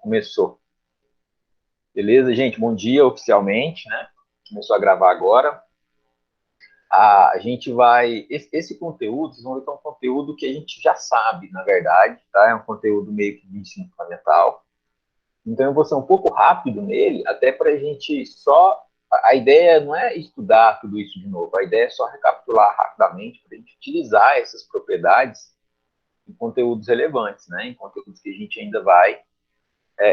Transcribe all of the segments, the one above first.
Começou. Beleza, gente? Bom dia oficialmente, né? Começou a gravar agora. A gente vai. Esse conteúdo, vocês vão ver que é um conteúdo que a gente já sabe, na verdade, tá? É um conteúdo meio que de ensino fundamental. Então eu vou ser um pouco rápido nele, até para a gente só. A ideia não é estudar tudo isso de novo, a ideia é só recapitular rapidamente para a gente utilizar essas propriedades em conteúdos relevantes, né? Em conteúdos que a gente ainda vai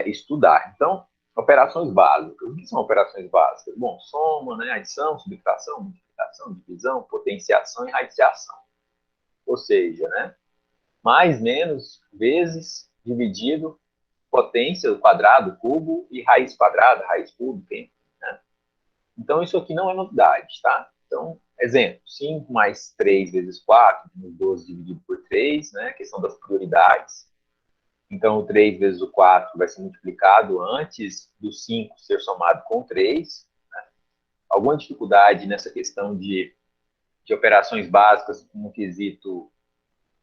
estudar. Então, operações básicas. O que são operações básicas? Bom, soma, né, adição, subtração, multiplicação, divisão, potenciação e radiciação. Ou seja, né, mais, menos, vezes, dividido, potência, quadrado, cubo, e raiz quadrada, raiz cúbica. Né? Então, isso aqui não é novidade, tá? Então, exemplo, 5 mais 3 vezes 4, 12 dividido por 3, né? Questão das prioridades. Então, o 3 vezes o 4 vai ser multiplicado antes do 5 ser somado com 3. Né? Alguma dificuldade nessa questão de operações básicas no quesito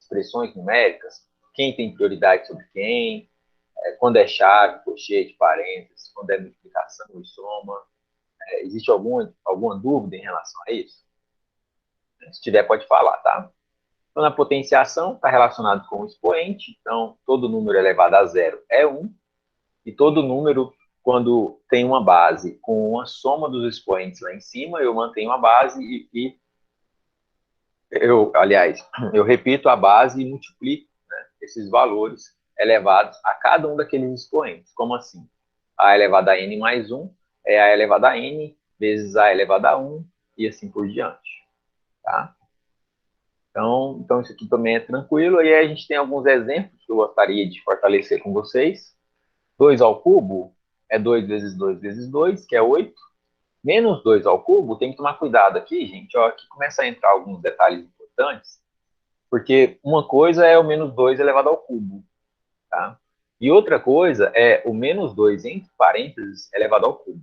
expressões numéricas? Quem tem prioridade sobre quem? Quando é chave, colchete, parênteses, quando é multiplicação e soma? Existe alguma dúvida em relação a isso? Se tiver, pode falar, tá? Então, na potenciação, está relacionado com o expoente. Então, todo número elevado a zero é 1. E todo número, quando tem uma base com uma soma dos expoentes lá em cima, eu mantenho a base eu repito a base e multiplico, né, esses valores elevados a cada um daqueles expoentes. Como assim? A elevado a n mais 1 é a elevado a n vezes a elevado a 1 e assim por diante. Tá? Então, isso aqui também é tranquilo. E aí a gente tem alguns exemplos que eu gostaria de fortalecer com vocês. 2 ao cubo é 2 vezes 2 vezes 2, que é 8. Menos 2 ao cubo, tem que tomar cuidado aqui, gente. Ó, aqui começa a entrar alguns detalhes importantes, porque uma coisa é o menos 2 elevado ao cubo, tá? E outra coisa é o menos 2 entre parênteses elevado ao cubo.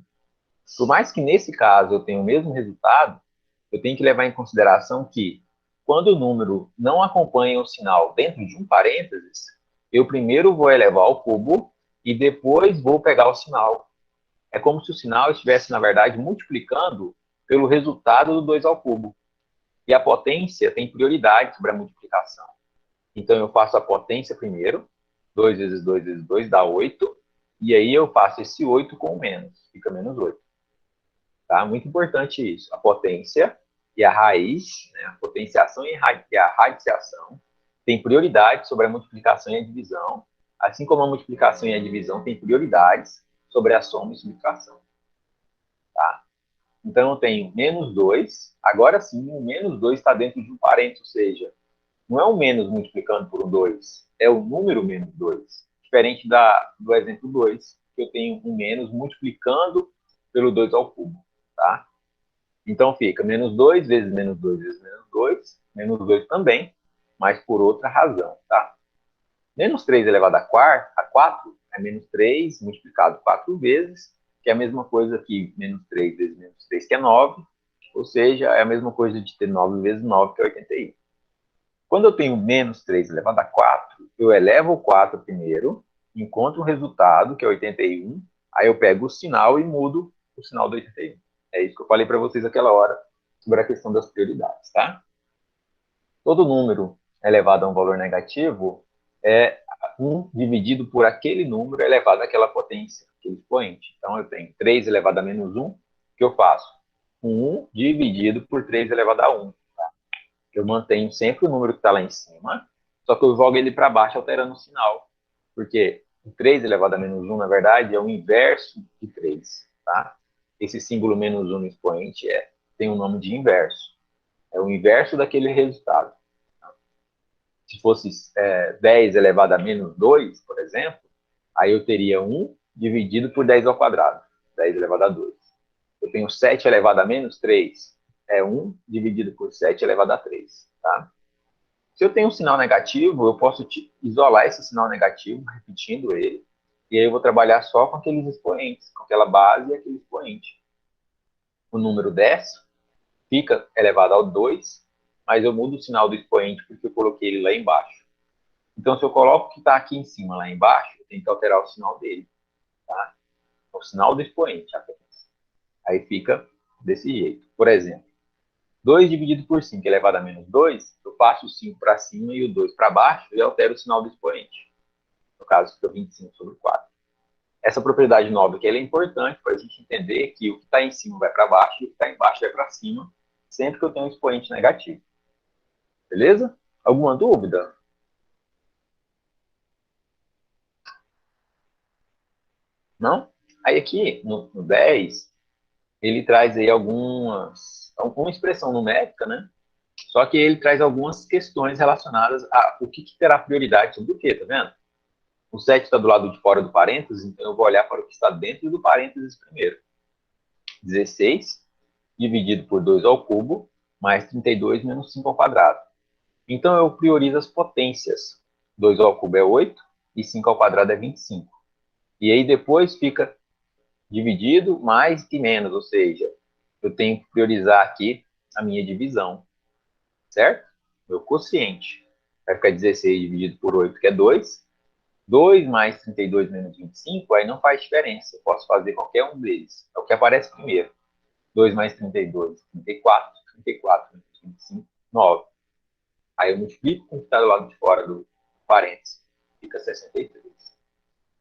Por mais que nesse caso eu tenha o mesmo resultado, eu tenho que levar em consideração que quando o número não acompanha o sinal dentro de um parênteses, eu primeiro vou elevar ao cubo e depois vou pegar o sinal. É como se o sinal estivesse, na verdade, multiplicando pelo resultado do 2 ao cubo. E a potência tem prioridade sobre a multiplicação. Então, eu faço a potência primeiro, 2 vezes 2 vezes 2 dá 8, e aí eu faço esse 8 com o menos, fica menos 8. Tá? Muito importante isso. A potência e a raiz, né? A potenciação e a radiciação tem prioridade sobre a multiplicação e a divisão, assim como a multiplicação e a divisão têm prioridades sobre a soma e subtração. Tá? Então, eu tenho menos 2. Agora sim, o menos 2 está dentro de um parênteses, ou seja, não é o menos multiplicando por um 2, é o número menos 2. Diferente do exemplo 2, que eu tenho um menos multiplicando pelo 2 ao cubo. Tá? Então, fica menos 2 vezes menos 2 vezes menos 2 também, mas por outra razão. Tá? Menos 3 elevado a 4 é menos 3 multiplicado 4 vezes, que é a mesma coisa que menos 3 vezes menos 3, que é 9, ou seja, é a mesma coisa de ter 9 vezes 9, que é 81. Quando eu tenho menos 3 elevado a 4, eu elevo o 4 primeiro, encontro um resultado, que é 81, aí eu pego o sinal e mudo o sinal do 81. É isso que eu falei para vocês aquela hora sobre a questão das prioridades, tá? Todo número elevado a um valor negativo é 1 dividido por aquele número elevado àquela potência, aquele expoente. Então, eu tenho 3 elevado a menos 1, que eu faço? 1 dividido por 3 elevado a 1. Tá? Eu mantenho sempre o número que está lá em cima, só que eu jogo ele para baixo alterando o sinal. Porque o 3 elevado a menos 1, na verdade, é o inverso de 3. Tá? Esse símbolo menos 1 no expoente tem o nome de inverso. É o inverso daquele resultado. Se fosse 10 elevado a menos 2, por exemplo, aí eu teria 1 dividido por 10 ao quadrado, 10 elevado a 2. Eu tenho 7 elevado a menos 3, é 1 dividido por 7 elevado a 3. Tá? Se eu tenho um sinal negativo, eu posso isolar esse sinal negativo, repetindo ele, e aí eu vou trabalhar só com aqueles expoentes, com aquela base e aquele expoente. O número 10 fica elevado ao 2, mas eu mudo o sinal do expoente porque eu coloquei ele lá embaixo. Então, se eu coloco o que está aqui em cima, lá embaixo, eu tenho que alterar o sinal dele, tá? O sinal do expoente apenas. Aí fica desse jeito. Por exemplo, 2 dividido por 5 elevado a menos 2, eu passo o 5 para cima e o 2 para baixo e altero o sinal do expoente. No caso, fica 25 sobre 4. Essa propriedade nova aqui ela é importante para a gente entender que o que está em cima vai para baixo e o que está embaixo vai para cima, sempre que eu tenho um expoente negativo. Beleza? Alguma dúvida? Não? Aí aqui, no 10, ele traz aí alguma expressão numérica, né? Só que ele traz algumas questões relacionadas a o que terá prioridade sobre o quê, tá vendo? O 7 está do lado de fora do parênteses, então eu vou olhar para o que está dentro do parênteses primeiro. 16 dividido por 2 ao cubo, mais 32 menos 5 ao quadrado. Então eu priorizo as potências. 2 ao cubo é 8 e 5 ao quadrado é 25. E aí depois fica dividido mais e menos, ou seja, eu tenho que priorizar aqui a minha divisão, certo? Meu quociente. Vai ficar 16 dividido por 8, que é 2. 2 mais 32 menos 25, aí não faz diferença. Eu posso fazer qualquer um deles. É o que aparece primeiro. 2 mais 32, 34. 34 menos 25, 9. Aí eu multiplico com o que está do lado de fora do parênteses. Fica 63.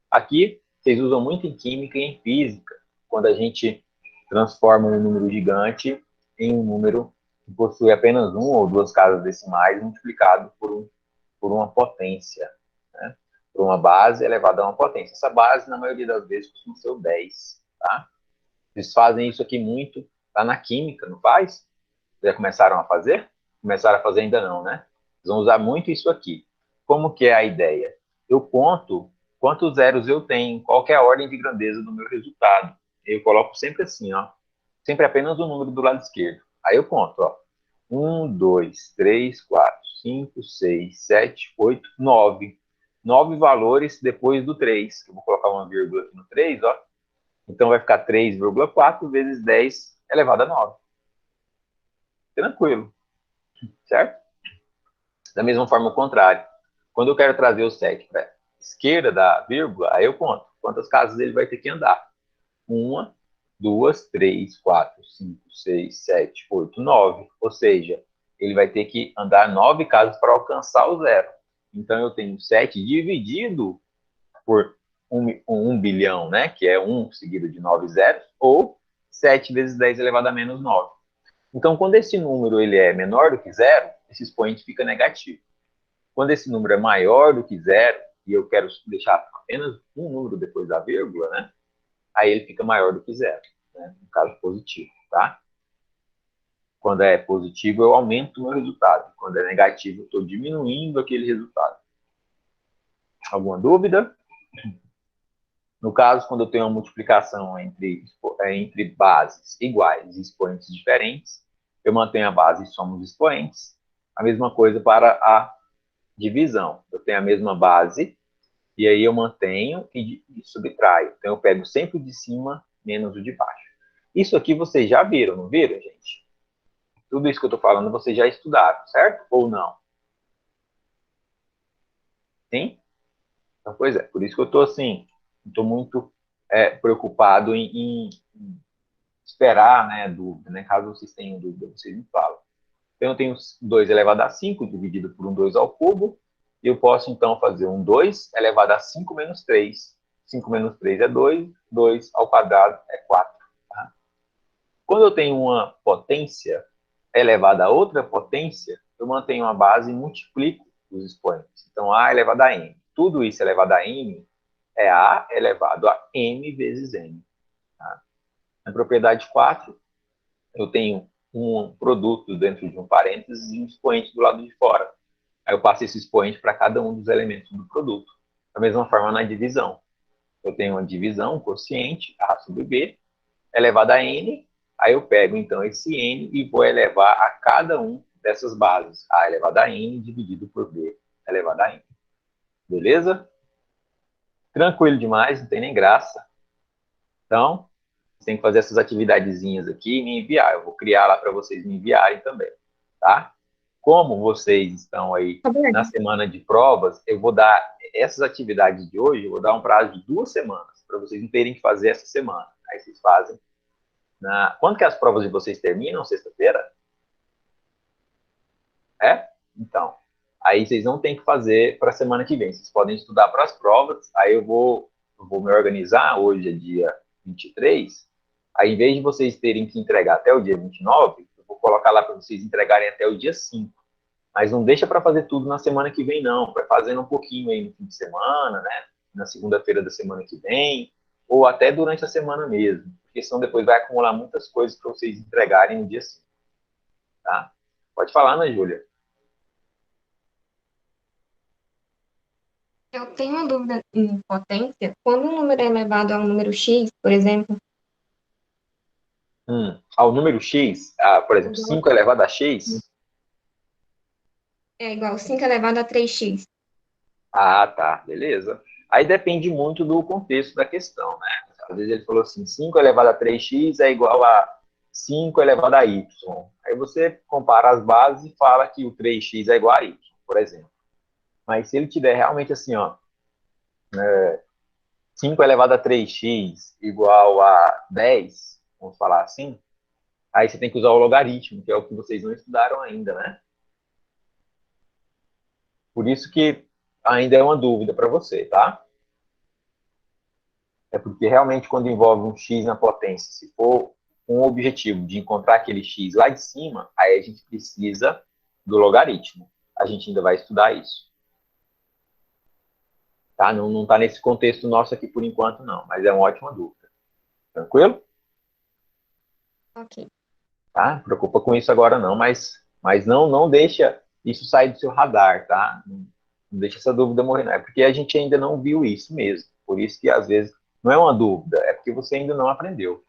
Aqui, vocês usam muito em química e em física, quando a gente transforma um número gigante em um número que possui apenas um ou duas casas decimais multiplicado por uma potência, né? Por uma base elevada a uma potência. Essa base, na maioria das vezes, costuma ser o 10. Tá? Eles fazem isso aqui muito lá na química, não faz? Já começaram a fazer? Começaram a fazer ainda não, né? Eles vão usar muito isso aqui. Como que é a ideia? Eu conto quantos zeros eu tenho, qual que é a ordem de grandeza do meu resultado. Eu coloco sempre assim, ó. Sempre apenas o número do lado esquerdo. Aí eu conto, ó. 1, 2, 3, 4, 5, 6, 7, 8, 9. 9 valores depois do 3. Eu vou colocar uma vírgula aqui no 3, ó. Então vai ficar 3,4 vezes 10 elevado a 9. Tranquilo, certo? Da mesma forma, o contrário. Quando eu quero trazer o 7 para a esquerda da vírgula, aí eu conto quantas casas ele vai ter que andar. 1, 2, 3, 4, 5, 6, 7, 8, 9. Ou seja, ele vai ter que andar 9 casas para alcançar o zero. Então, eu tenho 7 dividido por 1 bilhão, né? Que é 1 seguido de 9 zeros, ou 7 vezes 10 elevado a menos 9. Então, quando esse número ele é menor do que zero, esse expoente fica negativo. Quando esse número é maior do que zero, e eu quero deixar apenas um número depois da vírgula, né? Aí ele fica maior do que zero, né? No caso positivo, tá? Quando é positivo, eu aumento o meu resultado. Quando é negativo, eu estou diminuindo aquele resultado. Alguma dúvida? No caso, quando eu tenho uma multiplicação entre bases iguais e expoentes diferentes, eu mantenho a base e somo os expoentes. A mesma coisa para a divisão. Eu tenho a mesma base, e aí eu mantenho e subtraio. Então, eu pego sempre o de cima menos o de baixo. Isso aqui vocês já viram, não viram, gente? Tudo isso que eu estou falando vocês já estudaram, certo? Ou não? Sim? Então, pois é, por isso que eu estou assim, estou muito preocupado em esperar, né, dúvida, né? Caso vocês tenham dúvida, vocês me falam. Então, eu tenho 2 elevado a 5 dividido por um 2 ao cubo, e eu posso, então, fazer um 2 elevado a 5 menos 3. 5 menos 3 é 2, 2 ao quadrado é 4. Tá? Quando eu tenho uma potência elevada a outra potência, eu mantenho a base e multiplico os expoentes. Então, A elevado a N. Tudo isso elevado a N é A elevado a M vezes N. Tá? Na propriedade 4, eu tenho um produto dentro de um parênteses e um expoente do lado de fora. Aí eu passo esse expoente para cada um dos elementos do produto. Da mesma forma na divisão. Eu tenho uma divisão, um quociente, A sobre B, elevado a N. Aí eu pego, então, esse N e vou elevar a cada um dessas bases. A elevado a N dividido por B elevado a N. Beleza? Tranquilo demais, não tem nem graça. Então, você tem que fazer essas atividadezinhas aqui e me enviar. Eu vou criar lá para vocês me enviarem também, tá? como vocês estão aí Tá bom. na semana de provas, eu vou dar essas atividades de hoje, eu vou dar um prazo de 2 semanas, para vocês não terem que fazer essa semana. Aí vocês fazem. Quando que as provas de vocês terminam? Sexta-feira? É? Então, aí vocês não têm que fazer para a semana que vem. Vocês podem estudar para as provas. Aí eu vou me organizar. Hoje é dia 23. Aí, em vez de vocês terem que entregar até o dia 29, eu vou colocar lá para vocês entregarem até o dia 5. Mas não deixa para fazer tudo na semana que vem, não. Vai fazendo um pouquinho aí no fim de semana, né? Na segunda-feira da semana que vem, ou até durante a semana mesmo. Porque senão depois vai acumular muitas coisas para vocês entregarem no dia 5, tá? Pode falar, Ana Júlia. Eu tenho uma dúvida em potência. Quando um número é elevado a um número x, por exemplo, Ao número x, por exemplo, 5 elevado a x. é igual 5 elevado a 3x. Ah, tá, beleza. Aí depende muito do contexto da questão, né? Às vezes ele falou assim, 5 elevado a 3x é igual a 5 elevado a y. Aí você compara as bases e fala que o 3x é igual a y, por exemplo. Mas se ele tiver realmente assim, ó, 5 elevado a 3x igual a 10, vamos falar assim, aí você tem que usar o logaritmo, que é o que vocês não estudaram ainda, né? Por isso que ainda é uma dúvida para você, tá? É porque realmente quando envolve um x na potência, se for com o objetivo de encontrar aquele x lá de cima, aí a gente precisa do logaritmo. A gente ainda vai estudar isso. Tá? Não está nesse contexto nosso aqui por enquanto, não, mas é uma ótima dúvida. Tranquilo? Ok. Tá? Não preocupa com isso agora não, mas não deixa isso sair do seu radar, tá? Não deixa essa dúvida morrer, não. É porque a gente ainda não viu isso mesmo. Por isso que às vezes não é uma dúvida, é porque você ainda não aprendeu.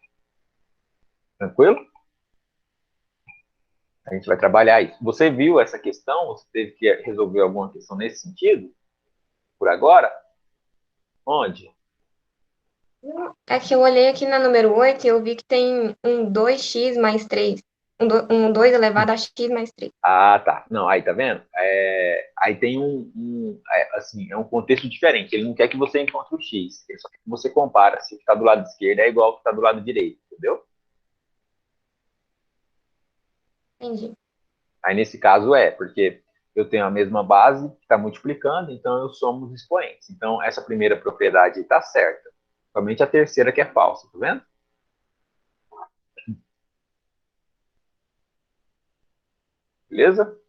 Tranquilo? A gente vai trabalhar isso. Você viu essa questão? Você teve que resolver alguma questão nesse sentido? Por agora? Onde? É que eu olhei aqui na número 8 e eu vi que tem um 2x mais 3. Um 2 elevado a x mais 3. Ah, tá. Não, aí tá vendo? Aí tem assim, é um contexto diferente. Ele não quer que você encontre o X. Ele só quer que você compara se o que está do lado esquerdo é igual ao que está do lado direito, entendeu? Entendi. Aí nesse caso porque eu tenho a mesma base que está multiplicando, então eu somo os expoentes. Então essa primeira propriedade está certa. Somente a terceira que é falsa, tá vendo? Beleza?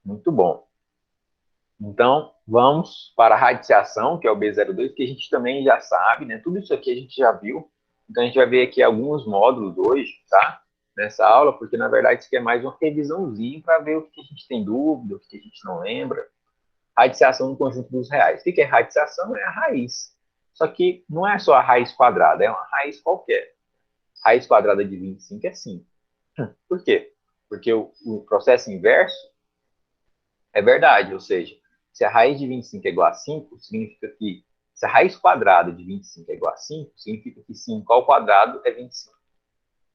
Muito bom. Então, vamos para a radiciação, que é o B02, que a gente também já sabe, né? Tudo isso aqui a gente já viu. Então, a gente vai ver aqui alguns módulos hoje, tá? Nessa aula, porque na verdade isso aqui é mais uma revisãozinha para ver o que a gente tem dúvida, o que a gente não lembra. Radiciação no conjunto dos reais. O que é radiciação? É a raiz. Só que não é só a raiz quadrada, é uma raiz qualquer. Raiz quadrada de 25 é 5. Por quê? Porque o processo inverso é verdade, ou seja, se a raiz de 25 é igual a 5, significa que se a raiz quadrada de 25 é igual a 5, significa que 5 ao quadrado é 25.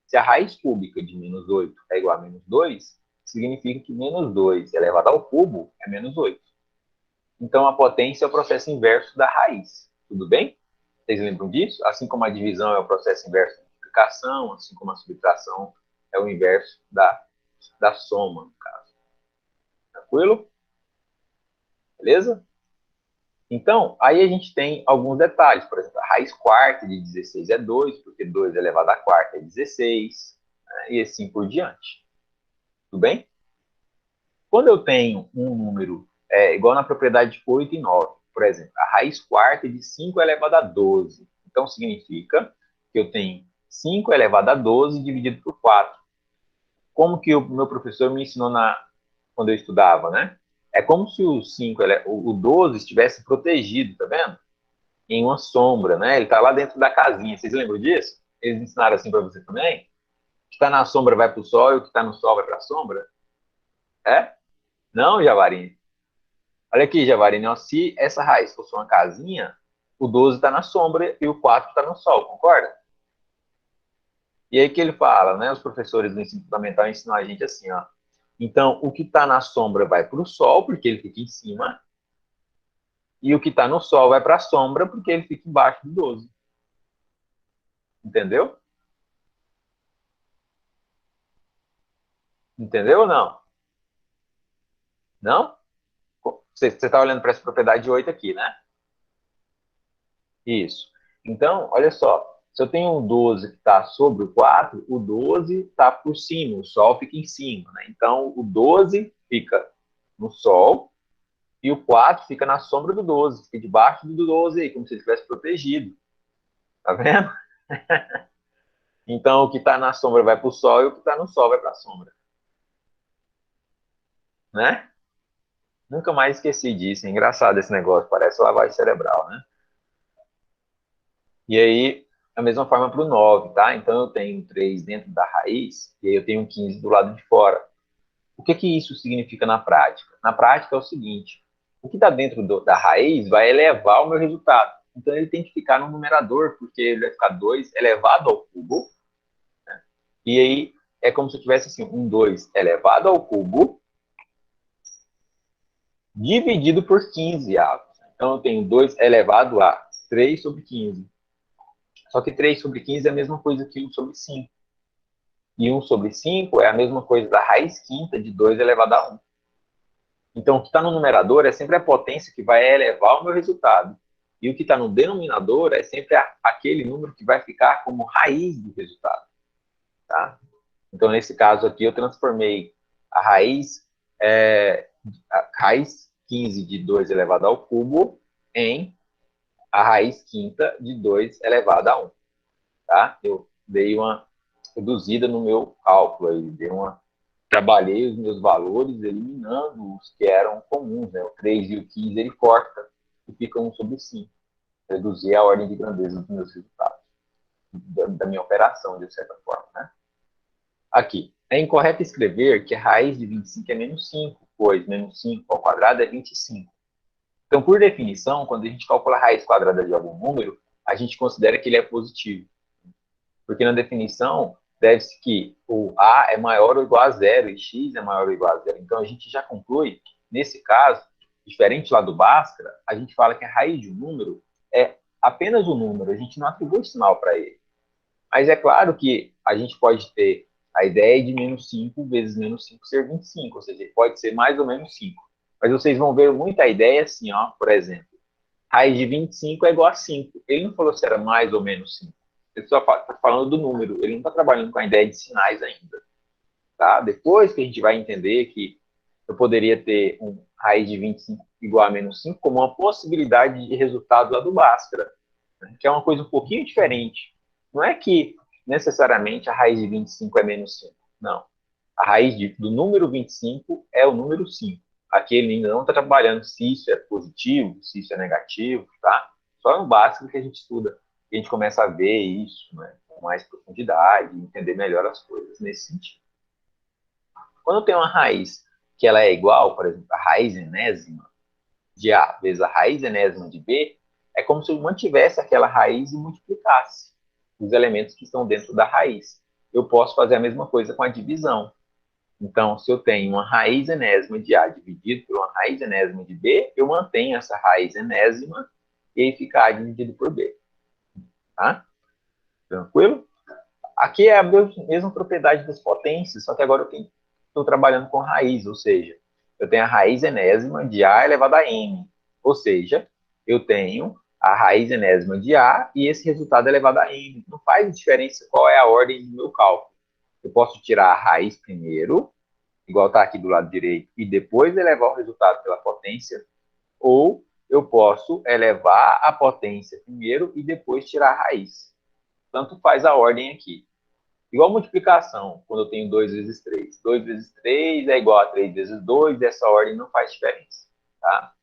Se a raiz cúbica de menos 8 é igual a menos 2, significa que menos 2 elevado ao cubo é menos 8. Então, a potência é o processo inverso da raiz. Tudo bem? Vocês lembram disso? Assim como a divisão é o processo inverso da multiplicação, assim como a subtração é o inverso da soma, no caso. Tranquilo? Beleza? Então, aí a gente tem alguns detalhes. Por exemplo, a raiz quarta de 16 é 2, porque 2 elevado à quarta é 16, né? E assim por diante. Tudo bem? Quando eu tenho um número igual na propriedade 8 e 9, por exemplo, a raiz quarta de 5 elevado a 12. Então, significa que eu tenho 5 elevado a 12 dividido por 4. Como que o meu professor me ensinou quando eu estudava, né? É como se o 12 estivesse protegido, tá vendo? Em uma sombra, né? Ele está lá dentro da casinha. Vocês lembram disso? Eles ensinaram assim para você também? O que está na sombra vai para o sol e o que está no sol vai para a sombra? É? Não, Javarini? Olha aqui, Javarini, ó, se essa raiz fosse uma casinha, o 12 está na sombra e o 4 está no sol, concorda? E aí que ele fala, né? Os professores do ensino fundamental ensinam a gente assim, ó. Então, o que está na sombra vai para o Sol, porque ele fica em cima, e o que está no Sol vai para a sombra, porque ele fica embaixo do 12. Entendeu? Entendeu ou não? Não? Você está olhando para essa propriedade 8 aqui, né? Isso. Então, olha só. Se eu tenho um 12 que está sobre o 4, o 12 está por cima, o Sol fica em cima. Né? Então, o 12 fica no Sol e o 4 fica na sombra do 12, fica debaixo do 12 aí, como se ele estivesse protegido. Tá vendo? Então, o que está na sombra vai para o Sol e o que está no Sol vai para a sombra. Né? Nunca mais esqueci disso. É engraçado esse negócio, parece lavagem cerebral, né? E aí, a mesma forma para o 9, tá? Então, eu tenho 3 dentro da raiz e aí eu tenho 15 do lado de fora. O que que isso significa na prática? Na prática é o seguinte, o que está dentro da raiz vai elevar o meu resultado. Então, ele tem que ficar no numerador, porque ele vai ficar 2 elevado ao cubo. E aí, é como se eu tivesse assim, um 2 elevado ao cubo dividido por 15 avos. Então, eu tenho 2 elevado a 3 sobre 15. Só que 3 sobre 15 é a mesma coisa que 1 sobre 5. E 1 sobre 5 é a mesma coisa da raiz quinta de 2 elevado a 1. Então, o que está no numerador é sempre a potência que vai elevar o meu resultado. E o que está no denominador é sempre aquele número que vai ficar como raiz do resultado. Tá? Então, nesse caso aqui, eu transformei a raiz 15 de 2 elevado ao cubo em a raiz quinta de 2 elevado a 1. Tá? Eu dei uma reduzida no meu cálculo, aí, trabalhei os meus valores eliminando os que eram comuns. Né? O 3 e o 15 ele corta e fica 1 sobre 5. Reduzir a ordem de grandeza dos meus resultados, da minha operação, de certa forma. Né? Aqui, é incorreto escrever que a raiz de 25 é menos 5, pois menos 5 ao quadrado é 25. Então, por definição, quando a gente calcula a raiz quadrada de algum número, a gente considera que ele é positivo. Porque na definição, deve-se que o A é maior ou igual a zero e X é maior ou igual a zero. Então, a gente já conclui, nesse caso, diferente lá do Bhaskara, a gente fala que a raiz de um número é apenas um número, a gente não atribui sinal para ele. Mas é claro que a gente pode ter a ideia de menos 5 vezes menos 5 ser 25, ou seja, pode ser mais ou menos 5. Mas vocês vão ver muita ideia assim, ó, por exemplo, raiz de 25 é igual a 5. Ele não falou se era mais ou menos 5. Ele só está falando do número, ele não está trabalhando com a ideia de sinais ainda. Tá? Depois que a gente vai entender que eu poderia ter um raiz de 25 igual a menos 5 como uma possibilidade de resultado lá do Bhaskara, né? Que é uma coisa um pouquinho diferente. Não é que necessariamente a raiz de 25 é menos 5. Não. A raiz do número 25 é o número 5. Aqui ele ainda não está trabalhando se isso é positivo, se isso é negativo, tá? Só no básico que a gente estuda, que a gente começa a ver isso, né, com mais profundidade, entender melhor as coisas nesse sentido. Quando tem uma raiz que ela é igual, por exemplo, a raiz enésima de A vezes a raiz enésima de B, é como se eu mantivesse aquela raiz e multiplicasse os elementos que estão dentro da raiz. Eu posso fazer a mesma coisa com a divisão. Então, se eu tenho uma raiz enésima de A dividido por uma raiz enésima de B, eu mantenho essa raiz enésima e aí fica A dividido por B. Tá? Tranquilo? Aqui é a mesma propriedade das potências, só que agora eu estou trabalhando com raiz, ou seja, eu tenho a raiz enésima de A elevado a N. Ou seja, eu tenho a raiz enésima de A e esse resultado é elevado a N. Não faz diferença qual é a ordem do meu cálculo. Eu posso tirar a raiz primeiro, igual está aqui do lado direito, e depois elevar o resultado pela potência, ou eu posso elevar a potência primeiro e depois tirar a raiz. Tanto faz a ordem aqui. Igual multiplicação, quando eu tenho 2 vezes 3. 2 vezes 3 é igual a 3 vezes 2, essa ordem não faz diferença. Tá?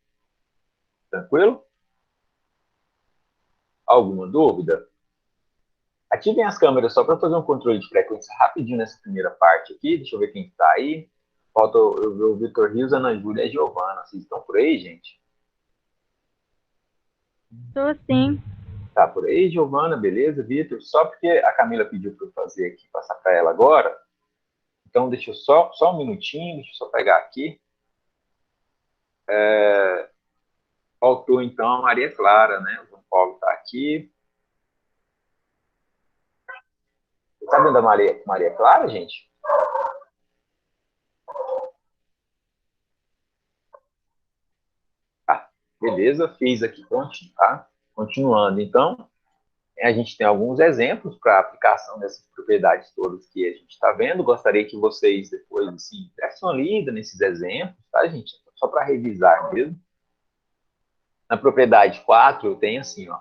Tranquilo? Alguma dúvida? Ativem as câmeras só para fazer um controle de frequência rapidinho nessa primeira parte aqui. Deixa eu ver quem está aí. Falta eu ver o Vitor Rios, Ana Júlia e a Giovana. Vocês estão por aí, gente? Estou sim. Tá por aí, Giovana, beleza? Vitor, só porque a Camila pediu para eu fazer aqui, passar para ela agora. Então, deixa eu só um minutinho, deixa eu só pegar aqui. Faltou, então, a Maria Clara, né? O João Paulo está aqui. Está vendo a Maria Clara, gente? Tá, beleza, fiz aqui, pronto, tá? Continuando, então, a gente tem alguns exemplos para a aplicação dessas propriedades todas que a gente está vendo. Gostaria que vocês depois, assim, dessem uma lida nesses exemplos, tá, gente? Só para revisar mesmo. Na propriedade 4, eu tenho assim, ó,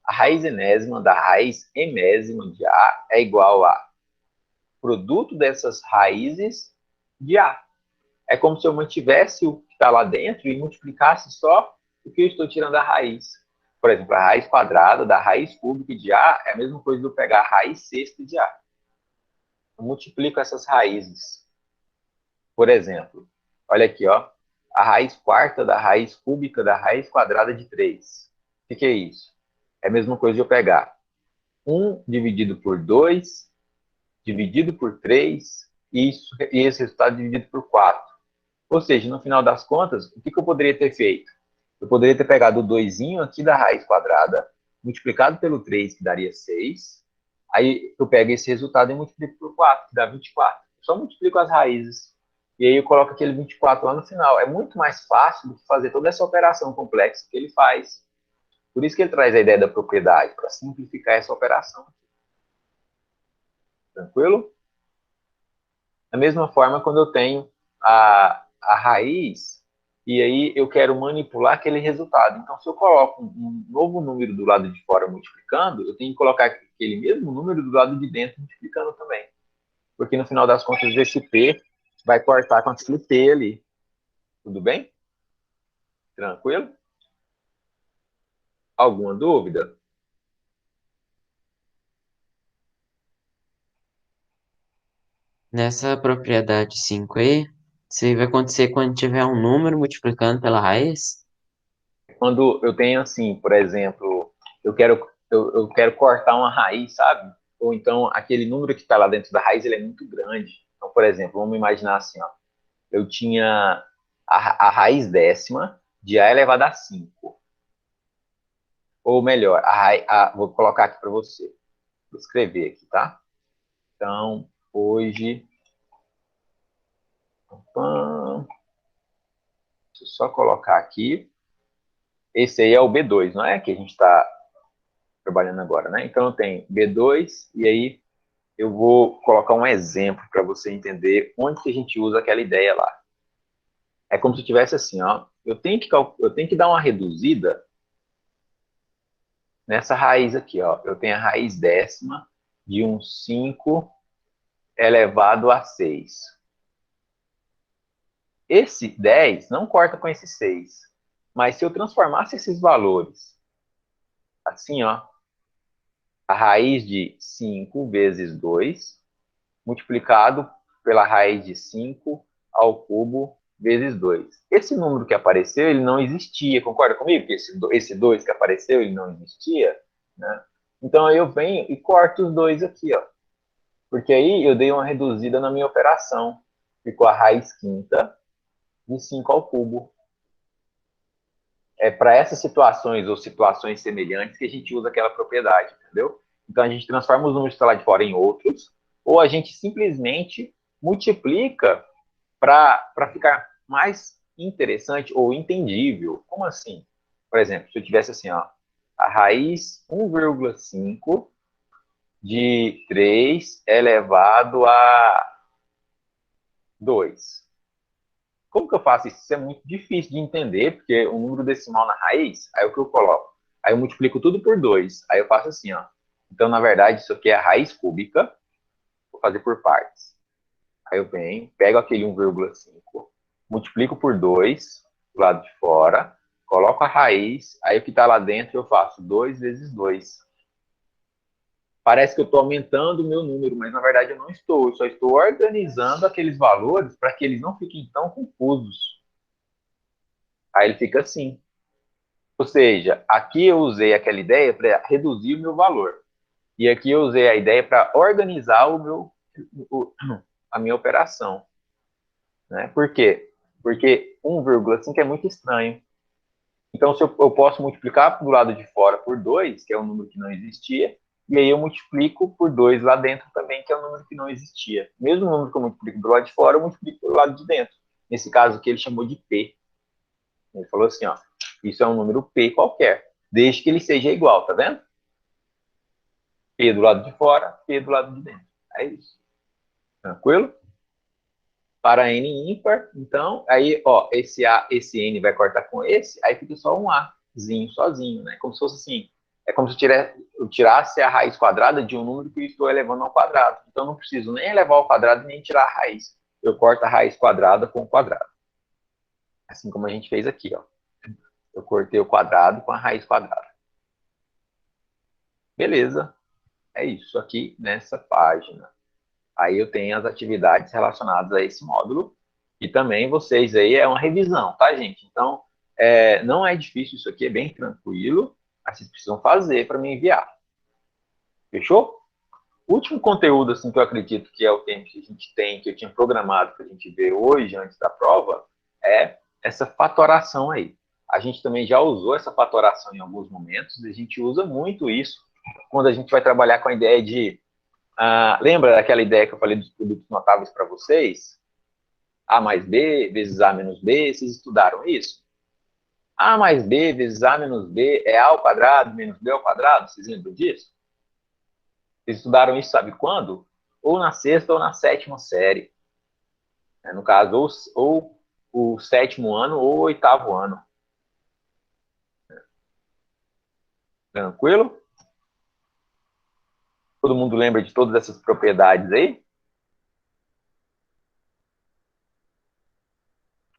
a raiz enésima da raiz emésima de A é igual a produto dessas raízes de A. É como se eu mantivesse o que está lá dentro e multiplicasse só o que eu estou tirando da raiz. Por exemplo, a raiz quadrada da raiz cúbica de A é a mesma coisa de eu pegar a raiz sexta de A. Eu multiplico essas raízes. Por exemplo, olha aqui, ó, a raiz quarta da raiz cúbica da raiz quadrada de 3. O que é isso? É a mesma coisa de eu pegar 1 dividido por 2, dividido por 3, e esse resultado dividido por 4. Ou seja, no final das contas, o que eu poderia ter feito? Eu poderia ter pegado o 2 aqui da raiz quadrada, multiplicado pelo 3, que daria 6. Aí eu pego esse resultado e multiplico por 4, que dá 24. Eu só multiplico as raízes. E aí eu coloco aquele 24 lá no final. É muito mais fácil do que fazer toda essa operação complexa que ele faz. Por isso que ele traz a ideia da propriedade, para simplificar essa operação. Tranquilo? Da mesma forma, quando eu tenho a raiz, e aí eu quero manipular aquele resultado. Então, se eu coloco um novo número do lado de fora multiplicando, eu tenho que colocar aquele mesmo número do lado de dentro multiplicando também. Porque no final das contas, esse P vai cortar com aquele P ali. Tudo bem? Tranquilo? Alguma dúvida? Nessa propriedade 5 aí, isso aí vai acontecer quando tiver um número multiplicando pela raiz? Quando eu tenho assim, por exemplo, eu quero cortar uma raiz, sabe? Ou então aquele número que está lá dentro da raiz ele é muito grande. Então, por exemplo, vamos imaginar assim, ó, eu tinha a raiz décima de A elevado a 5. Ou melhor, vou colocar aqui para você. Vou escrever aqui, tá? Então, hoje. Deixa eu só colocar aqui. Esse aí é o B2, não é? Que a gente está trabalhando agora, né? Então, eu tenho B2, e aí eu vou colocar um exemplo para você entender onde que a gente usa aquela ideia lá. É como se tivesse assim, ó, eu tenho que dar uma reduzida nessa raiz aqui, ó. Eu tenho a raiz décima de um 5 elevado a 6. Esse 10 não corta com esse 6. Mas se eu transformasse esses valores assim, ó, a raiz de 5 vezes 2 multiplicado pela raiz de 5 ao cubo vezes 2. Esse número que apareceu, ele não existia, concorda comigo? Que esse 2 que apareceu, ele não existia, né? Então, aí eu venho e corto os dois aqui, ó. Porque aí eu dei uma reduzida na minha operação. Ficou a raiz quinta de 5 ao cubo. É para essas situações ou situações semelhantes que a gente usa aquela propriedade, entendeu? Então, a gente transforma os números que estão lá de fora em outros, ou a gente simplesmente multiplica para ficar mais interessante ou entendível. Como assim? Por exemplo, se eu tivesse assim, ó, a raiz 1,5 de 3 elevado a 2. Como que eu faço isso? Isso é muito difícil de entender, porque o número decimal na raiz, aí o que eu coloco? Aí eu multiplico tudo por 2. Aí eu faço assim, ó. Então, na verdade, isso aqui é a raiz cúbica. Vou fazer por partes. Aí eu venho, pego aquele 1,5, multiplico por 2 do lado de fora, coloco a raiz, aí o que está lá dentro eu faço 2 vezes 2. Parece que eu estou aumentando o meu número, mas na verdade eu não estou. Eu só estou organizando aqueles valores para que eles não fiquem tão confusos. Aí ele fica assim. Ou seja, aqui eu usei aquela ideia para reduzir o meu valor. E aqui eu usei a ideia para organizar o a minha operação. Né? Por quê? Porque 1,5 é muito estranho. Então, se eu posso multiplicar do lado de fora por 2, que é um número que não existia, e aí eu multiplico por 2 lá dentro também, que é um número que não existia. Mesmo o número que eu multiplico do lado de fora, eu multiplico pelo lado de dentro. Nesse caso aqui, ele chamou de P. Ele falou assim, ó, isso é um número P qualquer, desde que ele seja igual, tá vendo? P do lado de fora, P do lado de dentro. É isso. Tranquilo? Para N ímpar, então, aí, ó, esse A, esse N vai cortar com esse, aí fica só um Azinho, sozinho, né? Como se fosse assim, é como se eu tirasse a raiz quadrada de um número que eu estou elevando ao quadrado. Então, eu não preciso nem elevar ao quadrado, nem tirar a raiz. Eu corto a raiz quadrada com o quadrado. Assim como a gente fez aqui, ó. Eu cortei o quadrado com a raiz quadrada. Beleza. É isso aqui nessa página. Aí eu tenho as atividades relacionadas a esse módulo. E também vocês aí, é uma revisão, tá, gente? Então, não é difícil isso aqui, é bem tranquilo. Mas vocês precisam fazer para me enviar. Fechou? O último conteúdo, assim, que eu acredito que é o tempo que a gente tem, que eu tinha programado para a gente ver hoje, antes da prova, é essa fatoração aí. A gente também já usou essa fatoração em alguns momentos, e a gente usa muito isso quando a gente vai trabalhar com a ideia de lembra daquela ideia que eu falei dos produtos notáveis para vocês? A mais B vezes A menos B, vocês estudaram isso? A mais B vezes A menos B é A ao quadrado menos B ao quadrado, vocês lembram disso? Vocês estudaram isso, sabe quando? Ou na sexta ou na sétima série. No caso, ou o sétimo ano ou o oitavo ano. Tranquilo? Todo mundo lembra de todas essas propriedades aí?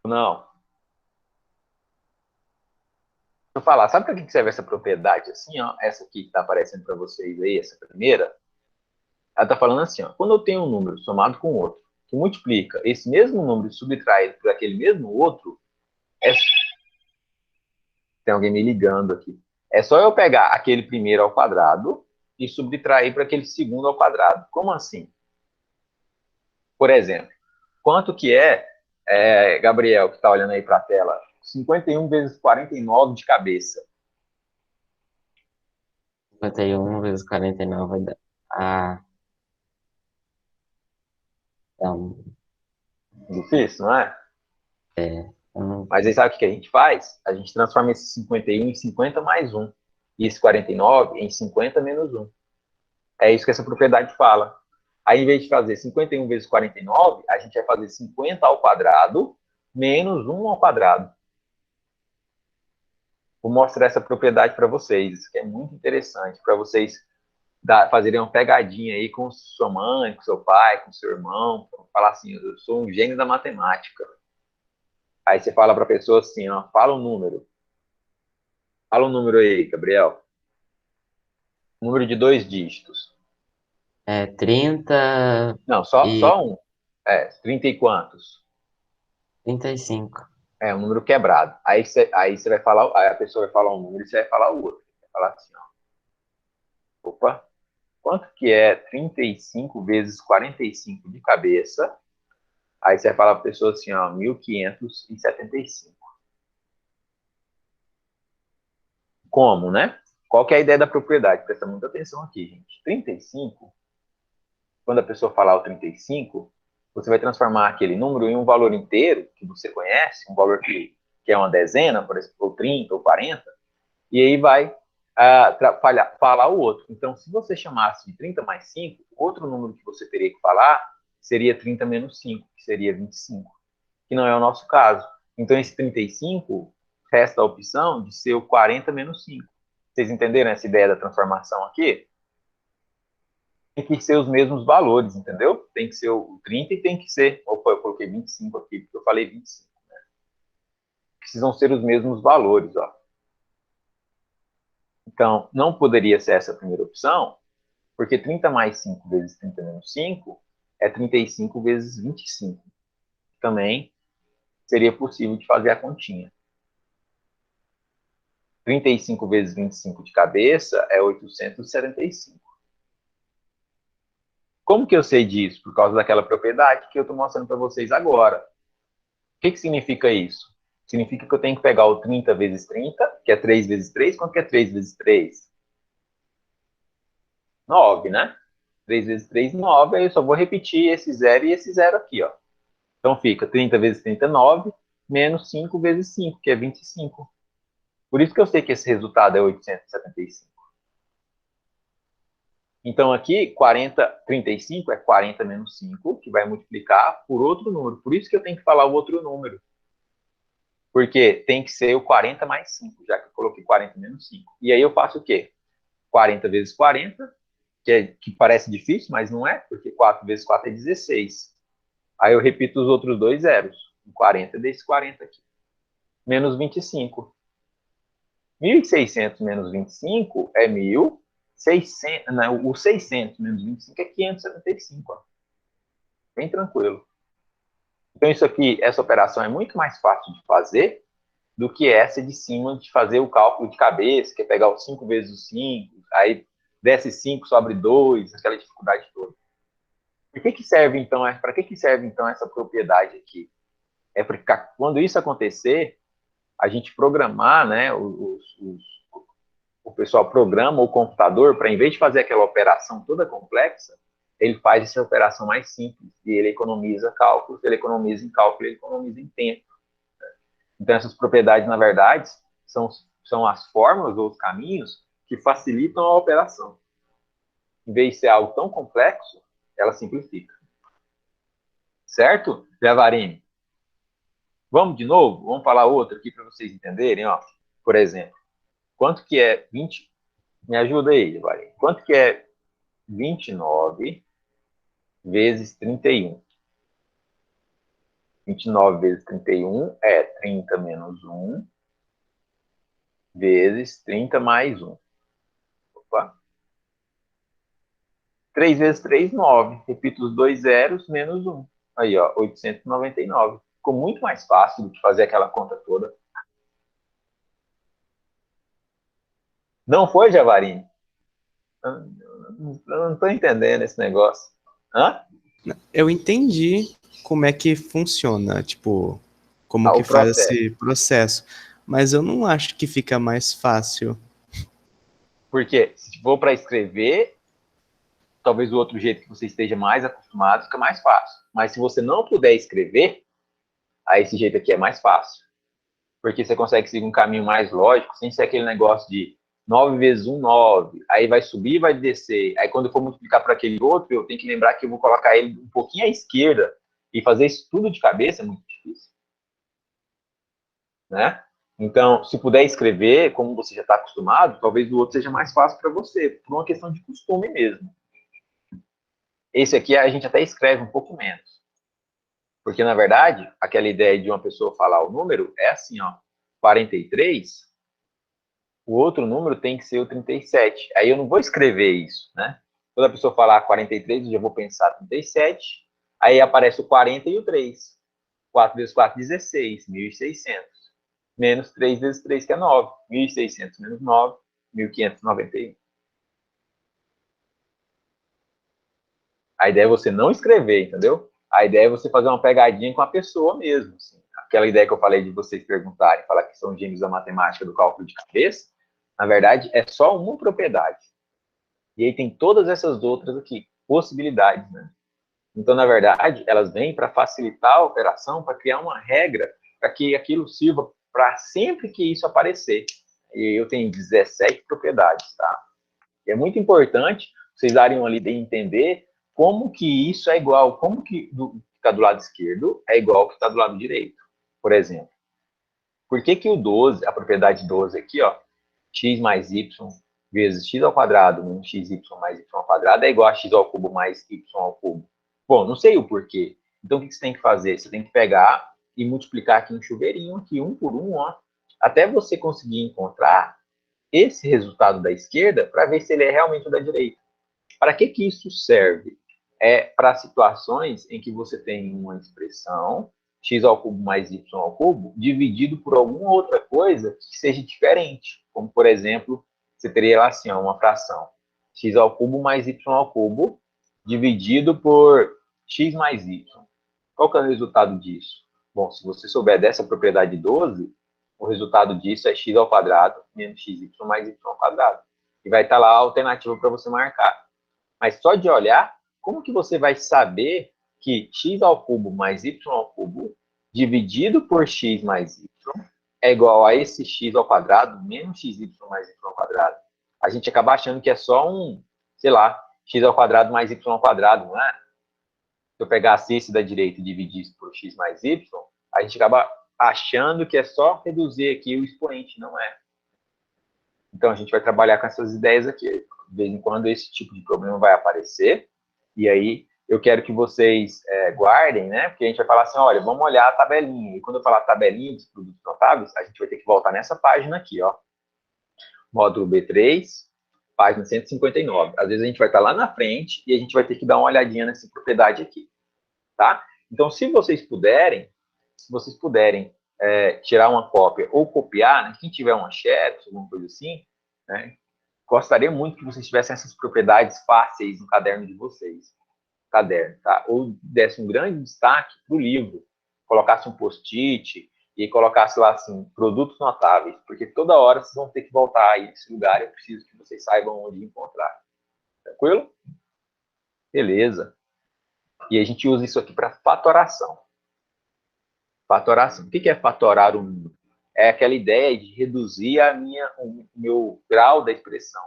Não. Deixa eu falar, sabe para que serve essa propriedade assim, ó? Essa aqui que está aparecendo para vocês aí, essa primeira? Ela está falando assim, ó, quando eu tenho um número somado com outro, que multiplica esse mesmo número subtraído por aquele mesmo outro, tem alguém me ligando aqui. É só eu pegar aquele primeiro ao quadrado e subtrair para aquele segundo ao quadrado. Como assim? Por exemplo, quanto que Gabriel, que está olhando aí para a tela, 51 vezes 49 de cabeça? 51 vezes 49 vai dar. Ah, então. Difícil, não é? Então, Mas aí sabe o que a gente faz? A gente transforma esse 51 em 50 mais 1. E esse 49 em 50 menos 1. É isso que essa propriedade fala. Aí, em vez de fazer 51 vezes 49, a gente vai fazer 50 ao quadrado menos 1 ao quadrado. Vou mostrar essa propriedade para vocês, isso que é muito interessante, para vocês fazerem uma pegadinha aí com sua mãe, com seu pai, com seu irmão, falar assim, eu sou um gênio da matemática. Aí você fala para a pessoa assim, ó, fala um número. Fala um número aí, Gabriel. Um número de 2 dígitos. 30 Não, e só um. 30 e quantos? 35. É um número quebrado. Aí você vai falar, aí a pessoa vai falar um número e você vai falar o outro. Vai falar assim, ó. Opa, quanto que é 35 vezes 45 de cabeça? Aí você vai falar para a pessoa assim, ó, 1575. Como, né? Qual que é a ideia da propriedade? Presta muita atenção aqui, gente. 35, quando a pessoa falar o 35, você vai transformar aquele número em um valor inteiro que você conhece, um valor que é uma dezena, por exemplo, ou 30 ou 40, e aí vai falar o outro. Então, se você chamasse de 30 mais 5, outro número que você teria que falar seria 30 menos 5, que seria 25, que não é o nosso caso. Então, esse 35 resta a opção de ser o 40 menos 5. Vocês entenderam essa ideia da transformação aqui? Tem que ser os mesmos valores, entendeu? Tem que ser o 30 e tem que ser... Opa, eu coloquei 25 aqui, porque eu falei 25. Precisam ser os mesmos valores, ó. Então, não poderia ser essa a primeira opção, porque 30 mais 5 vezes 30 menos 5 é 35 vezes 25. Também seria possível de fazer a continha. 35 vezes 25 de cabeça é 875. Como que eu sei disso? Por causa daquela propriedade que eu estou mostrando para vocês agora. O que significa isso? Significa que eu tenho que pegar o 30 vezes 30, que é 3 vezes 3. Quanto que é 3 vezes 3? 9, né? 3 vezes 3, 9. Aí eu só vou repetir esse 0 e esse 0 aqui, ó. Então fica 30 vezes 30, 9, menos 5 vezes 5, que é 25. Por isso que eu sei que esse resultado é 875. Então aqui, 35 é 40 menos 5, que vai multiplicar por outro número. Por isso que eu tenho que falar o outro número. Porque tem que ser o 40 mais 5, já que eu coloquei 40 menos 5. E aí eu faço o quê? 40 vezes 40, que parece difícil, mas não é, porque 4 vezes 4 é 16. Aí eu repito os outros dois zeros. 40 desse 40 aqui. Menos 25. 1.600 menos 25 é 1.600. Não, o 600 menos 25 é 575. Ó. Bem tranquilo. Então, isso aqui, essa operação é muito mais fácil de fazer do que essa de cima, de fazer o cálculo de cabeça, que é pegar os 5 vezes os 5, aí desce 5 sobre 2, aquela dificuldade toda. Para que serve, então, essa propriedade aqui? É porque quando isso acontecer, a gente programar, né, o pessoal programa o computador para, em vez de fazer aquela operação toda complexa, ele faz essa operação mais simples e ele economiza cálculos, ele economiza em cálculo, ele economiza em tempo. Então, essas propriedades, na verdade, são as fórmulas ou os caminhos que facilitam a operação. Em vez de ser algo tão complexo, ela simplifica. Certo, Javarini? Vamos de novo? Vamos falar outro aqui para vocês entenderem. Ó. Por exemplo, quanto que é 20... Me ajuda aí, Javarini. Quanto que é 29 vezes 31? 29 vezes 31 é 30 menos 1 vezes 30 mais 1. Opa. 3 vezes 3, 9. Repito os dois zeros, menos 1. Aí, ó, 899. Ficou muito mais fácil do que fazer aquela conta toda. Não foi, Javarini? Eu não estou entendendo esse negócio. Hã? Eu entendi como é que funciona, tipo, como que O faz processo. esse processo. Mas eu não acho que fica mais fácil. Porque se for para escrever, talvez o outro jeito que você esteja mais acostumado fica mais fácil. Mas se você não puder escrever, aí esse jeito aqui é mais fácil. Porque você consegue seguir um caminho mais lógico, sem ser aquele negócio de 9 vezes 1, 9. Aí vai subir e vai descer. Aí quando eu for multiplicar para aquele outro, eu tenho que lembrar que eu vou colocar ele um pouquinho à esquerda. E fazer isso tudo de cabeça é muito difícil. Né? Então, se puder escrever, como você já está acostumado, talvez o outro seja mais fácil para você, por uma questão de costume mesmo. Esse aqui a gente até escreve um pouco menos. Porque, na verdade, aquela ideia de uma pessoa falar o número é assim, ó, 43, o outro número tem que ser o 37. Aí eu não vou escrever isso, né? Quando a pessoa falar 43, eu já vou pensar 37, aí aparece o 40 e o 3. 4 vezes 4, 16, 1.600. Menos 3 vezes 3, que é 9. 1.600 menos 9, 1.591. A ideia é você não escrever, entendeu? A ideia é você fazer uma pegadinha com a pessoa mesmo. Assim. Aquela ideia que eu falei de vocês perguntarem, falar que são gênios da matemática do cálculo de cabeça, na verdade, é só uma propriedade. E aí tem todas essas outras aqui, possibilidades, né? Então, na verdade, elas vêm para facilitar a operação, para criar uma regra, para que aquilo sirva para sempre que isso aparecer. E eu tenho 17 propriedades, tá? E é muito importante vocês darem uma lida e entender como que isso é igual, como que está do lado esquerdo é igual ao que está do lado direito. Por exemplo, por que que o 12, a propriedade 12 aqui, ó, x mais y vezes x ao quadrado menos xy mais y ao quadrado é igual a x ao cubo mais y ao cubo? Bom, não sei o porquê. Então, o que você tem que fazer? Você tem que pegar e multiplicar aqui um chuveirinho, aqui, um por um, ó, até você conseguir encontrar esse resultado da esquerda para ver se ele é realmente o da direita. Para que que isso serve? É para situações em que você tem uma expressão x ao cubo mais y ao cubo dividido por alguma outra coisa que seja diferente. Como, por exemplo, você teria lá assim, ó, uma fração x ao cubo mais y ao cubo dividido por x mais y. Qual que é o resultado disso? Bom, se você souber dessa propriedade 12, o resultado disso é x ao quadrado menos xy mais y ao quadrado. E vai estar lá a alternativa para você marcar. Mas só de olhar, como que você vai saber que x ao cubo mais y ao cubo dividido por x mais y é igual a esse x ao quadrado menos xy mais y ao quadrado? A gente acaba achando que é só um, sei lá, x ao quadrado mais y ao quadrado, não é? Se eu pegasse esse da direita e dividisse por x mais y, a gente acaba achando que é só reduzir aqui o expoente, não é? Então, a gente vai trabalhar com essas ideias aqui. De vez em quando, esse tipo de problema vai aparecer, e aí eu quero que vocês guardem, né? Porque a gente vai falar assim, olha, vamos olhar a tabelinha. E quando eu falar tabelinha dos produtos notáveis, a gente vai ter que voltar nessa página aqui, ó. Módulo B3, página 159. Às vezes a gente vai estar lá na frente e a gente vai ter que dar uma olhadinha nessa propriedade aqui, tá? Então, se vocês puderem tirar uma cópia ou copiar, né? Quem tiver uma xerox, alguma coisa assim, né? Gostaria muito que vocês tivessem essas propriedades fáceis no caderno de vocês. Caderno, tá? Ou desse um grande destaque para o livro, colocasse um post-it e colocasse lá assim, produtos notáveis, porque toda hora vocês vão ter que voltar aí nesse lugar e eu preciso que vocês saibam onde encontrar. Tranquilo? Beleza. E a gente usa isso aqui para fatoração. Fatoração. O que é fatorar o número? É aquela ideia de reduzir o meu grau da expressão.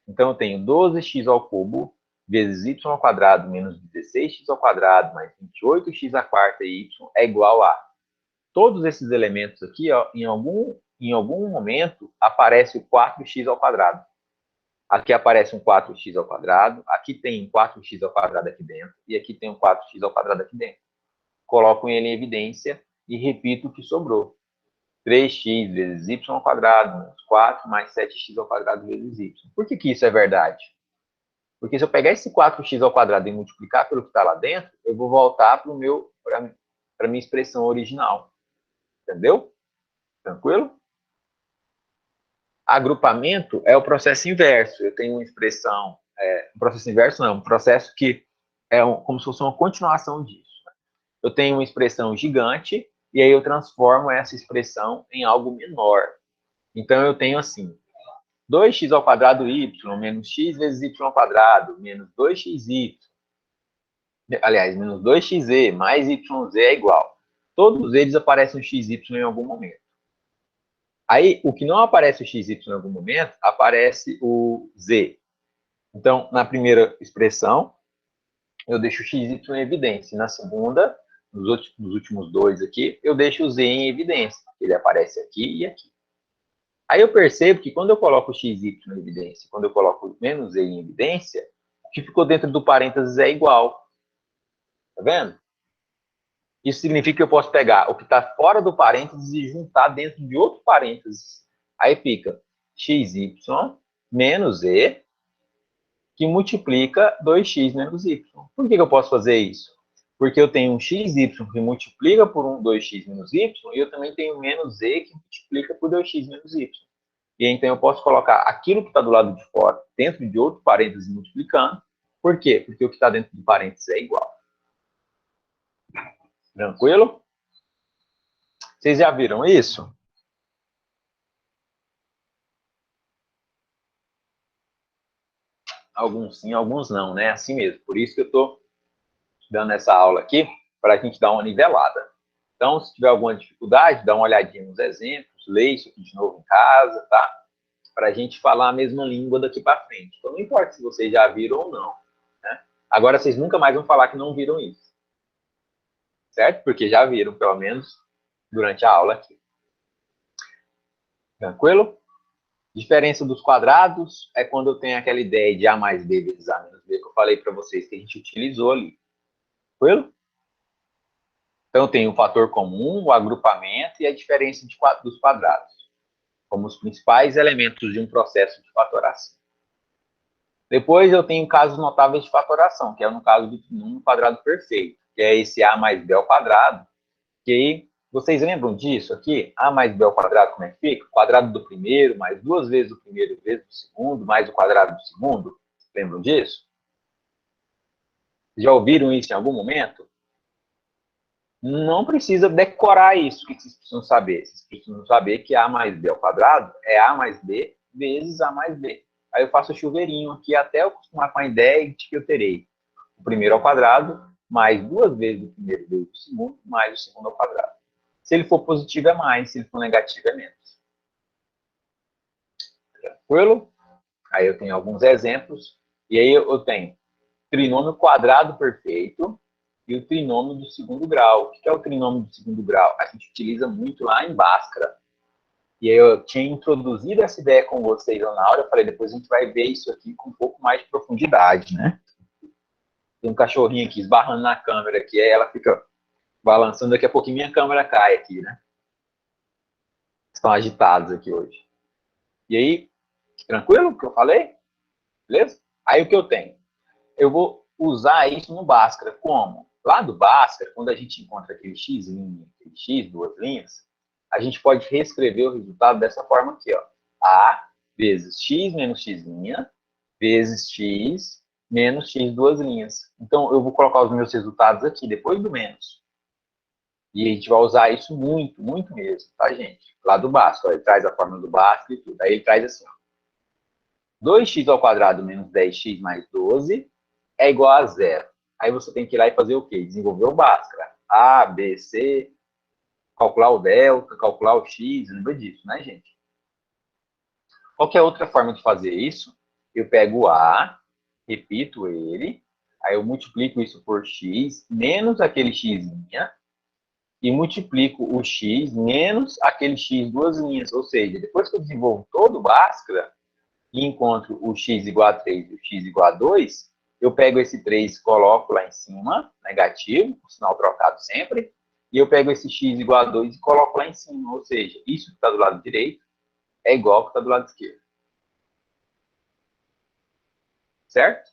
Então, eu tenho 12x ao cubo vezes y ao quadrado menos 16x ao quadrado mais 28x à quarta e y é igual a... Todos esses elementos aqui, ó, em algum momento, aparece o 4x ao quadrado. Aqui aparece um 4x ao quadrado, aqui tem um 4x ao quadrado aqui dentro, e aqui tem um 4x ao quadrado aqui dentro. Coloco ele em evidência e repito o que sobrou. 3x vezes y ao quadrado menos 4 mais 7x ao quadrado vezes y. Por que isso é verdade? Porque se eu pegar esse 4x ao quadrado e multiplicar pelo que está lá dentro, eu vou voltar para a minha expressão original. Entendeu? Tranquilo? Agrupamento é o processo inverso. Eu tenho uma expressão... um processo inverso não, um processo que é como se fosse uma continuação disso. Eu tenho uma expressão gigante e aí eu transformo essa expressão em algo menor. Então, eu tenho assim, 2x ao quadrado y menos x vezes y ao quadrado menos 2xy, aliás, menos 2xz mais yz é igual. Todos eles aparecem o xy em algum momento. Aí, o que não aparece o xy em algum momento, aparece o z. Então, na primeira expressão, eu deixo o xy em evidência. Na segunda, nos últimos dois aqui, eu deixo o z em evidência. Ele aparece aqui e aqui. Aí eu percebo que quando eu coloco o xy em evidência, quando eu coloco menos z em evidência, o que ficou dentro do parênteses é igual. Tá vendo? Isso significa que eu posso pegar o que está fora do parênteses e juntar dentro de outro parênteses. Aí fica xy menos z, que multiplica 2x menos y. Por que eu posso fazer isso? Porque eu tenho um xy que multiplica por 2x menos y, e eu também tenho menos z que multiplica por 2x menos y. E então eu posso colocar aquilo que está do lado de fora dentro de outro parênteses multiplicando. Por quê? Porque o que está dentro do parênteses é igual. Tranquilo? Vocês já viram isso? Alguns sim, alguns não, né? Assim mesmo. Por isso que eu estou dando essa aula aqui, para a gente dar uma nivelada. Então, se tiver alguma dificuldade, dá uma olhadinha nos exemplos, leia isso aqui de novo em casa, tá? Para a gente falar a mesma língua daqui para frente. Então, não importa se vocês já viram ou não, né? Agora, vocês nunca mais vão falar que não viram isso. Certo? Porque já viram, pelo menos, durante a aula aqui. Tranquilo? Diferença dos quadrados é quando eu tenho aquela ideia de A mais B vezes A menos B que eu falei para vocês que a gente utilizou ali. Tranquilo? Então, eu tenho o fator comum, o agrupamento e a diferença dos quadrados, como os principais elementos de um processo de fatoração. Depois, eu tenho casos notáveis de fatoração, que é no caso do número quadrado perfeito, que é esse A mais B ao quadrado, que vocês lembram disso aqui? A mais B ao quadrado, como é que fica? O quadrado do primeiro, mais 2 vezes o primeiro vezes o segundo, mais o quadrado do segundo. Lembram disso? Já ouviram isso em algum momento? Não precisa decorar isso. O que vocês precisam saber? Vocês precisam saber que A mais B ao quadrado é A mais B vezes A mais B. Aí eu faço o chuveirinho aqui até eu acostumar com a ideia de que eu terei o primeiro ao quadrado mais 2 vezes o primeiro vezes o segundo, mais o segundo ao quadrado. Se ele for positivo é mais, se ele for negativo é menos. Tranquilo? Aí eu tenho alguns exemplos. E aí eu tenho trinômio quadrado perfeito e o trinômio do segundo grau. O que é o trinômio do segundo grau? A gente utiliza muito lá em Bhaskara. E aí eu tinha introduzido essa ideia com vocês na aula, eu falei, depois a gente vai ver isso aqui com um pouco mais de profundidade, né? Tem um cachorrinho aqui esbarrando na câmera aqui, aí ela fica balançando, daqui a pouquinho minha câmera cai aqui, né? Estão agitados aqui hoje. E aí, tranquilo o que eu falei? Beleza? Aí o que eu tenho? Eu vou usar isso no Bhaskara. Como? Lá do Bhaskara, quando a gente encontra aquele x, aquele x, duas linhas, a gente pode reescrever o resultado dessa forma aqui, ó. A vezes x menos x', vezes x menos x duas linhas. Então, eu vou colocar os meus resultados aqui, depois do menos. E a gente vai usar isso muito, muito mesmo, tá, gente? Lá do Bhaskara, ele traz a fórmula do Bhaskara e tudo. Aí ele traz assim, ó. 2x ao quadrado menos 10x mais 12 é igual a zero. Aí você tem que ir lá e fazer o quê? Desenvolver o Bhaskara. A, B, C, calcular o delta, calcular o x, lembra disso, né, gente? Qualquer outra forma de fazer isso, eu pego o A, repito ele, aí eu multiplico isso por x menos aquele x e multiplico o x menos aquele x duas linhas. Ou seja, depois que eu desenvolvo todo o Bhaskara e encontro o x igual a 3 e o x igual a 2, eu pego esse 3 e coloco lá em cima, negativo, o sinal trocado sempre, e eu pego esse x igual a 2 e coloco lá em cima. Ou seja, isso que está do lado direito é igual ao que está do lado esquerdo. Certo?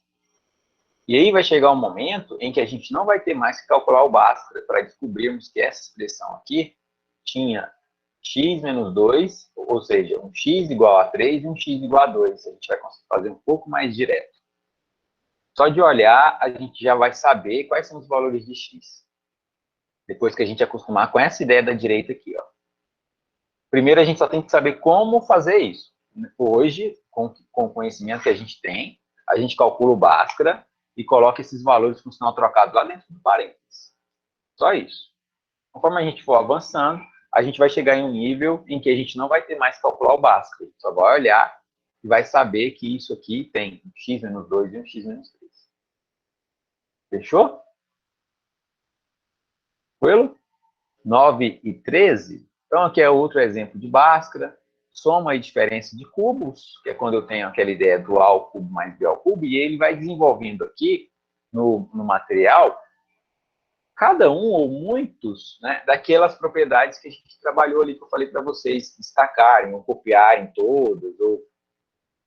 E aí vai chegar um momento em que a gente não vai ter mais que calcular o Bhaskara para descobrirmos que essa expressão aqui tinha x menos 2, ou seja, um x igual a 3 e um x igual a 2. A gente vai conseguir fazer um pouco mais direto. Só de olhar, a gente já vai saber quais são os valores de x. Depois que a gente acostumar com essa ideia da direita aqui, ó. Primeiro, a gente só tem que saber como fazer isso. Hoje, com o conhecimento que a gente calcula o Bhaskara e coloca esses valores com sinal trocado lá dentro do parênteses. Só isso. Conforme a gente for avançando, a gente vai chegar em um nível em que a gente não vai ter mais que calcular o Bhaskara. A gente só vai olhar e vai saber que isso aqui tem um x menos 2 e um x menos 3. Fechou? Tranquilo? 9 e 13. Então, aqui é outro exemplo de Bhaskara. Soma e diferença de cubos, que é quando eu tenho aquela ideia do A ao cubo mais B ao cubo, e ele vai desenvolvendo aqui no material cada um ou muitos, né, daquelas propriedades que a gente trabalhou ali, que eu falei para vocês destacarem, ou copiarem todas, ou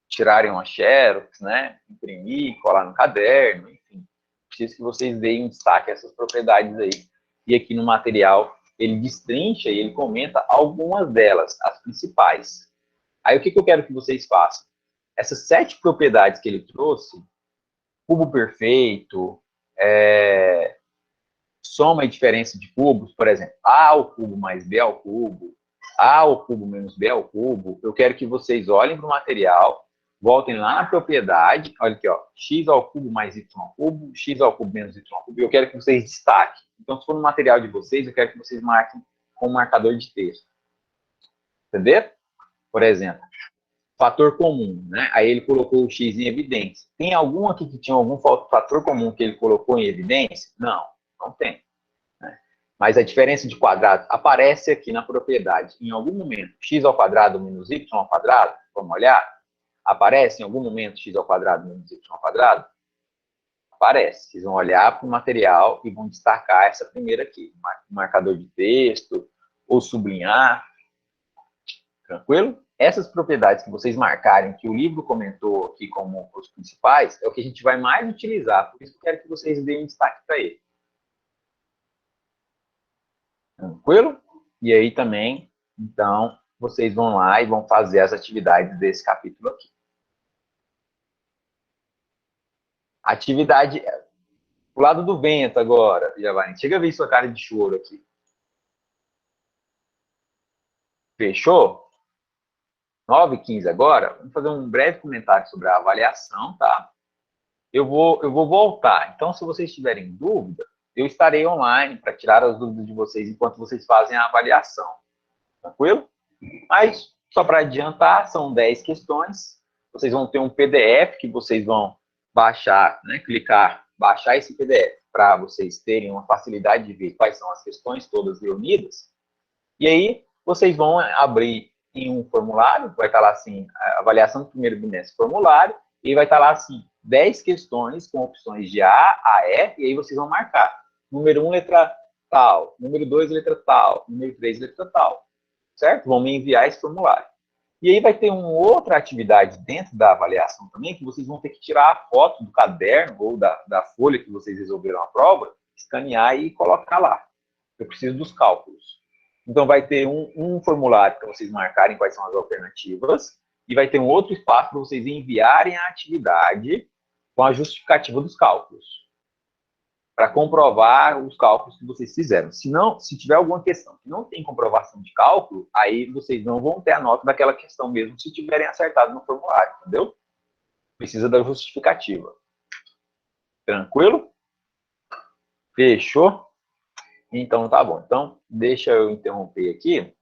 tirarem uma xerox, né, imprimir, colar no caderno, enfim. Preciso que vocês deem um destaque a essas propriedades aí. E aqui no material ele destrincha e ele comenta algumas delas, as principais. Aí o que eu quero que vocês façam? Essas 7 propriedades que ele trouxe, cubo perfeito, soma e diferença de cubos, por exemplo, A ao cubo mais B ao cubo, A ao cubo menos B ao cubo, eu quero que vocês olhem para o material, voltem lá na propriedade, olha aqui, ó, x ao cubo mais y ao cubo, x ao cubo menos y ao cubo, eu quero que vocês destaquem. Então, se for no material de vocês, eu quero que vocês marquem com um marcador de texto. Entendeu? Por exemplo, fator comum, né? Aí ele colocou o x em evidência. Tem algum aqui que tinha algum fator comum que ele colocou em evidência? Não, não tem. Né? Mas a diferença de quadrados aparece aqui na propriedade. Em algum momento, x ao quadrado menos y ao quadrado, vamos olhar? Aparece em algum momento x ao quadrado menos y ao quadrado? Aparece. Vocês vão olhar para o material e vão destacar essa primeira aqui. Marcador de texto, ou sublinhar. Tranquilo? Essas propriedades que vocês marcarem, que o livro comentou aqui como os principais, é o que a gente vai mais utilizar. Por isso que eu quero que vocês deem um destaque para ele. Tranquilo? E aí também, então, vocês vão lá e vão fazer as atividades desse capítulo aqui. Atividade, O lado do vento agora, Giovanni. Chega a ver sua cara de choro aqui. Fechou? 9h15 agora. Vamos fazer um breve comentário sobre a avaliação, tá? Eu vou voltar. Então, se vocês tiverem dúvida, eu estarei online para tirar as dúvidas de vocês enquanto vocês fazem a avaliação. Tranquilo? Mas, só para adiantar, são 10 questões. Vocês vão ter um PDF que vocês vão baixar, né? Clicar, baixar esse PDF para vocês terem uma facilidade de ver quais são as questões todas reunidas. E aí, vocês vão abrir em um formulário, vai estar lá assim, a avaliação do primeiro bimestre formulário, e vai estar lá assim, 10 questões com opções de A a E, e aí vocês vão marcar. Número 1, letra tal. Número 2, letra tal. Número 3, letra tal. Certo? Vão me enviar esse formulário. E aí vai ter uma outra atividade dentro da avaliação também, que vocês vão ter que tirar a foto do caderno ou da folha que vocês resolveram a prova, escanear e colocar lá. Eu preciso dos cálculos. Então, vai ter um formulário para vocês marcarem quais são as alternativas, e vai ter um outro espaço para vocês enviarem a atividade com a justificativa dos cálculos, para comprovar os cálculos que vocês fizeram. Se tiver alguma questão que não tem comprovação de cálculo, aí vocês não vão ter a nota daquela questão mesmo se tiverem acertado no formulário, entendeu? Precisa da justificativa. Tranquilo? Fechou? Então, tá bom. Então, deixa eu interromper aqui.